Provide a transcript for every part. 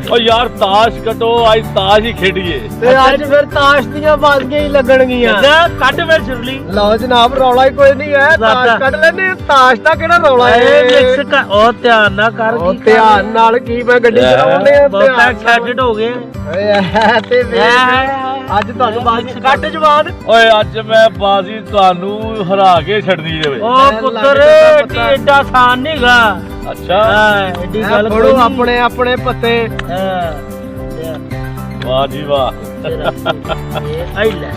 ओ यार ताश कटो आज ताश ही खेडिए ਤੇ ਅੱਜ ਫਿਰ ਤਾਸ਼ ਦੀਆਂ ਬਾਜ਼ੀਆਂ ਹੀ ਲੱਗਣਗੀਆਂ ਕੱਢ ਫਿਰ ਛੁਰਲੀ ਲਓ ਜਨਾਬ ਰੌਲਾ ਹੀ ਕੋਈ ਨਹੀਂ ਹੈ ਤਾਸ਼ ਕੱਢ ਲੈਨੇ ਤਾਸ਼ ਦਾ ਕਿਹੜਾ ਰੌਲਾ ਹੈ ਮਿਕਸ ਉਹ ਧਿਆਨ ਨਾ ਕਰ ਉਹ ਧਿਆਨ ਨਾਲ ਕੀ ਮੈਂ ਗੱਡੀ ਚਲਾਉਂਦੇ ਆ ਬਹੁਤਾ ਐਕਸਾਈਟਡ ਹੋ ਗਏ ਓਏ ਤੇ ਅੱਜ ਤੁਹਾਨੂੰ ਬਾਜ਼ੀ ਕੱਟ ਜਵਾਨ ਓਏ ਅੱਜ ਮੈਂ ਬਾਜ਼ੀ ਤੁਹਾਨੂੰ ਹਰਾ ਕੇ ਛੱਡਣੀ ਜੇ ਓ ਪੁੱਤਰ ਏਡਾ ਆਸਾਨ ਨਹੀਂਗਾ ਅੱਛਾ ਐਡੀ ਗੱਲ ਫੜੋ ਆਪਣੇ ਆਪਣੇ ਪੱਤੇ ਵਾਹ ਜੀ ਵਾਹ ਆਈ ਲੈ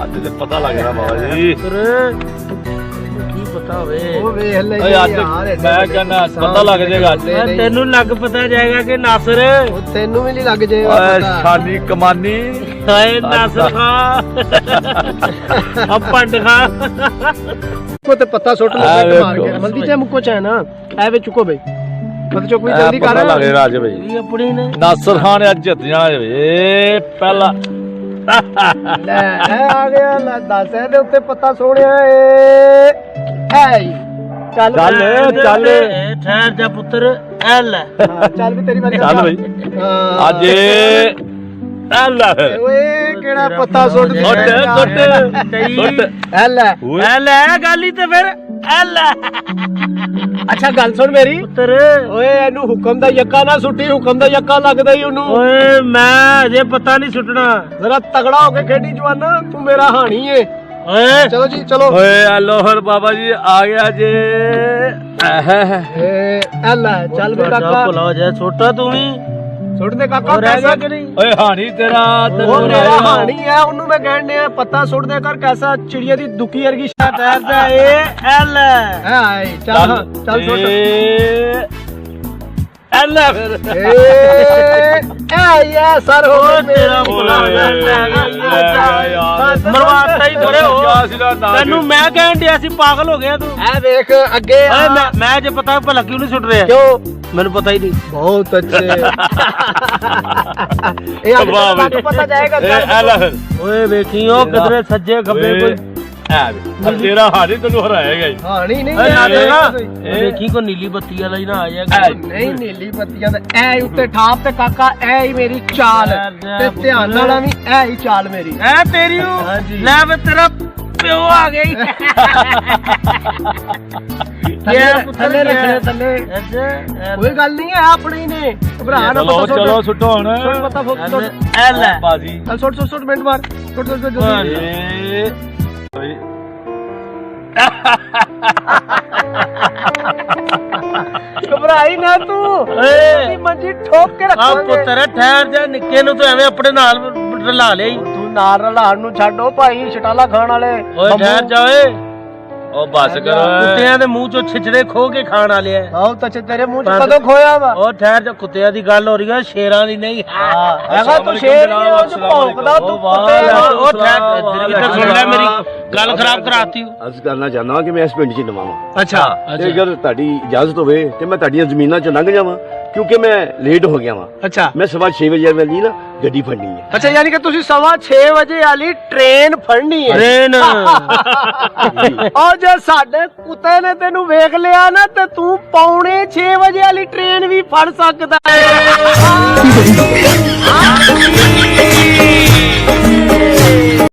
ਅੱਜ ਤੇ ਪਤਾ ਲੱਗ ਰਿਹਾ ਬਾਬਾ ਜੀ ਕੀ ਪਤਾ ਹੋਵੇ ਉਹ ਵੇਖ ਲੈ ਓਏ ਅੱਜ ਮੈਂ ਕਹਿੰਦਾ ਪਤਾ ਲੱਗ ਜਾਏਗਾ ਅੱਜ ਤੈਨੂੰ ਲੱਗ ਪਤਾ ਜਾਏਗਾ ਕਿ ਨਾਸਰ ਉਹ ਤੈਨੂੰ ਵੀ ਨਹੀਂ ਲੱਗ ਜਾਏਗਾ ਓਏ ਪਤਾ ਸ਼ਾਨੀ ਕਮਾਨੀ ਹਾਏ ਨਾਸਰ ਖਾ ਆ ਪੰਡ ਖਾ ਕੋ ਤੇ ਪੱਤਾ ਸੁੱਟ ਲੱਗਾ ਮਾਰ ਕੇ ਮਲਦੀ ਤੇ ਮੁੱਕੋ ਚ ਹੈ ਨਾ ਐ ਵੇ ਚੁੱਕੋ ਬਈ ਪਤਾ ਚੁੱਕ ਵੀ ਜਲਦੀ ਕਰ ਪਤਾ ਲੱਗ ਰਿਹਾ ਅੱਜ ਬਈ ਇਹ ਆਪਣੀ ਨੇ ਨਾਸਰ ਖਾਨ ਨੇ ਅੱਜ ਜਿੱਤ ਜਾਣਾ ਜੇ ਪਹਿਲਾ ਲੈ ਇਹ ਆ ਗਿਆ ਲੈ ਦੱਸ ਇਹਦੇ ਉੱਤੇ ਪੱਤਾ ਸੋਹਣਿਆ ਏ ਐ ਚੱਲ ਚੱਲ ਚੱਲ ਠਹਿਰ ਜਾ ਪੁੱਤਰ ਐ ਲੈ ਚੱਲ ਵੀ ਤੇਰੀ ਵਾਰੀ ਚੱਲ ਬਈ ਅੱਜ ਐਲਾ ਓਏ ਕਿਹੜਾ ਪੱਤਾ ਸੁੱਟ ਸੁੱਟ ਐ ਲੈ ਐ ਲੈ ਗੱਲ ਹੀ ਤੇ ਫਿਰ ਐ ਲੈ ਅੱਛਾ ਗੱਲ ਸੁਣ ਮੇਰੀ ਪੁੱਤਰ ਓਏ ਇਹਨੂੰ ਹੁਕਮ ਦਾ ਯੱਕਾ ਨਾ ਸੁੱਟੀ ਹੁਕਮ ਦਾ ਯੱਕਾ ਲੱਗਦਾ ਹੀ ਉਹਨੂੰ ਓਏ ਮੈਂ ਅਜੇ ਪਤਾ ਨਹੀਂ ਸੁੱਟਣਾ ਜ਼ਰਾ ਤਗੜਾ ਹੋ ਕੇ ਖੇਡੀ ਜਵਾਨਾ ਤੂੰ ਮੇਰਾ ਹਾਣੀ ਏ ਓਏ ਚਲੋ ਜੀ ਚਲੋ ਓਏ ਅੱਲੋਹਰ ਬਾਬਾ ਜੀ ਆ ਗਿਆ ਜੇ ਏ ਐ ਲੈ ਚੱਲ ਵੀ ਕਾਕਾ ਭੁਲਾ ਹੋ ਜਾ ਛੋਟਾ ਤੂੰ ਵੀ ਸੁੱਟ ਦੇ ਕਾਕਾ ਰਹਿ ਗਿਆ ਕਿ ਨਹੀਂ ਓਏ ਹਾਣੀ ਤੇਰਾ ਉਹ ਮੇਰਾ ਹਾਣੀ ਹੈ ਉਹਨੂੰ ਮੈਂ ਕਹਿਣ ਡਿਆ ਪੱਤਾ ਸੁੱਟ ਦੇ ਕਰ ਕੈਸਾ ਚਿੜੀਆ ਦੀ ਦੁਖੀ ਵਰਗੀ ਸ਼ਾਟ ਠਹਿਰ ਜਾ ਏ ਐ ਲੈ ਹੈ ਆਏ ਚੱਲ ਚੱਲ ਸੁੱਟ ਐਲਾ ਫਿਰ ਏ ਐ ਸਰ ਹੋ ਤੇਰਾ ਭੁਲਾ ਮਰਵਾਤਾ ਹੀ ਬੜੇ ਹੋ ਤੈਨੂੰ ਮੈਂ ਕਹਿਣ ਡਿਆ ਸੀ ਪਾਗਲ ਹੋ ਗਿਆ ਤੂੰ ਐ ਵੇਖ ਅੱਗੇ ਓਏ ਮੈਂ ਜੇ ਪਤਾ ਭਲਾ ਕਿਉਂ ਨਹੀਂ ਸੁੱਟ ਰਿਹਾ ਕਿਉਂ ਮੈਨੂੰ ਪਤਾ ਹੀ ਨਹੀਂ ਬਹੁਤ ਅੱਛੇ ਇਹ ਅੱਗੇ ਪਤਾ ਜਾਏਗਾ ਐਲਾ ਫਿਰ ਓਏ ਵੇਖੀ ਉਹ ਕਿਧਰੇ ਸੱਜੇ ਖੱਬੇ ਕੋਈ ਤੇਰਾ ਹਾਣੀ ਤੈਨੂੰ ਹਰਾਏਗਾ ਜੀ ਹਾਣੀ ਨਹੀਂ ਵੇਖੀ ਕੋ ਨੀਲੀ ਬੱਤੀ ਵਾਲਾ ਹੀ ਨਾ ਆ ਜਾਏਗਾ ਨਹੀਂ ਨੀਲੀ ਬੱਤੀਆਂ ਦਾ ਐ ਉੱਤੇ ਠਾਪ ਤੇ ਕਾਕਾ ਐ ਹੀ ਮੇਰੀ ਚਾਲ ਤੇ ਧਿਆਨ ਨਾਲ ਵੀ ਐ ਹੀ ਚਾਲ ਮੇਰੀ ਐ ਤੇਰੀ ਲੈ ਵੇ ਤੇਰਾ ਪਿਓ ਆ ਗਈ ਥੱਲੇ ਰੱਖਣੇ ਥੱਲੇ ਕੋਈ ਗੱਲ ਨਹੀਂ ਹੈ ਆਪਣੀ ਨੇ ਘਬਰਾ ਨਾ ਚਲੋ ਚਲੋ ਸੁੱਟੋ ਹੁਣ ਪਤਾ ਫੁੱਟ ਐ ਲੈ ਬਾਜੀ ਚੱਲ ਸੁੱਟ ਮਿੰਟ ਮਾਰ ਸੁੱਟ ਜਲਦੀ ਘਬਰਾਈ ਨਾ ਤੂੰ ਓਏ ਮੰਜੀ ਠੋਕ ਕੇ ਆ ਰੱਖਾਂਗੇ ਪੁੱਤਰ ਠਹਿਰ ਜਾ ਨਿੱਕੇ ਨੂੰ ਤੂੰ ਐਵੇਂ ਆਪਣੇ ਨਾਲ ਰਲਾ ਲਿਆ ਤੂੰ ਨਾਲ ਰਲਾਣ ਨੂੰ ਛੱਡੋ ਭਾਈ ਛਟਾਲਾ ਖਾਣ ਵਾਲੇ ਓਏ ਠਹਿਰ ਜਾ ਓਏ ਉਹ ਬਸ ਕਰ ਕੁੱਤਿਆਂ ਦੇ ਮੂੰਹ ਚੋਂ ਛਿਚੜੇ ਖੋ ਕੇ ਖਾਣ ਵਾਲੇ ਆ ਆਹ ਤਾਂ ਤੇਰੇ ਮੂੰਹ ਚ ਕਦੋਂ ਖੋਇਆ ਵਾ ਉਹ ਠਹਿਰ ਜਾ ਕੁੱਤਿਆਂ ਦੀ ਗੱਲ ਹੋ ਰਹੀ ਆ ਸ਼ੇਰਾਂ ਦੀ ਨਹੀਂ ਹੈਗਾ ਤੂੰ ਸ਼ੇਰ ਨਹੀਂ ਉਹ ਭੌਂਕਦਾ ਤੂੰ ਉਹ ਠਹਿਰ ਇੱਧਰ ਸੁਣ ਲੈ ਮੇਰੀ ਗੱਲ ਖਰਾਬ ਕਰਾਤੀ ਅੱਜ ਕਰਨਾ ਚਾਹੁੰਦਾ ਹਾਂ ਕਿ ਮੈਂ ਇਸ ਪਿੰਡ 'ਚ ਨਵਾਂ ਵਾਂ ਅੱਛਾ ਤੇ ਅਗਰ ਤੁਹਾਡੀ ਇਜਾਜ਼ਤ ਹੋਵੇ ਤੇ ਮੈਂ ਤੁਹਾਡੀਆਂ ਜ਼ਮੀਨਾਂ 'ਚ ਲੰਘ ਜਾਵਾਂ ਕਿਉਂਕਿ ਮੈਂ ਲੇਟ ਹੋ ਗਿਆ ਵਾਂ ਅੱਛਾ ਮੈਂ ਸਵਾ 6 ਵਜੇ ਵਾਲੀ ਨਾ ਗੱਡੀ ਫੜਨੀ ਹੈ ਅੱਛਾ ਯਾਨੀ ਕਿ ਤੁਸੀਂ 6:15 ਵਜੇ ਵਾਲੀ ਟ੍ਰੇਨ ਫੜਨੀ ਹੈ ਟ੍ਰੇਨ ਉਹ ਜੇ ਸਾਡੇ ਕੁੱਤੇ ਨੇ ਤੈਨੂੰ ਵੇਖ ਲਿਆ ਨਾ ਤੇ ਤੂੰ 5:45 ਵਜੇ ਵਾਲੀ ਟ੍ਰੇਨ ਵੀ ਫੜ ਸਕਦਾ ਹੈ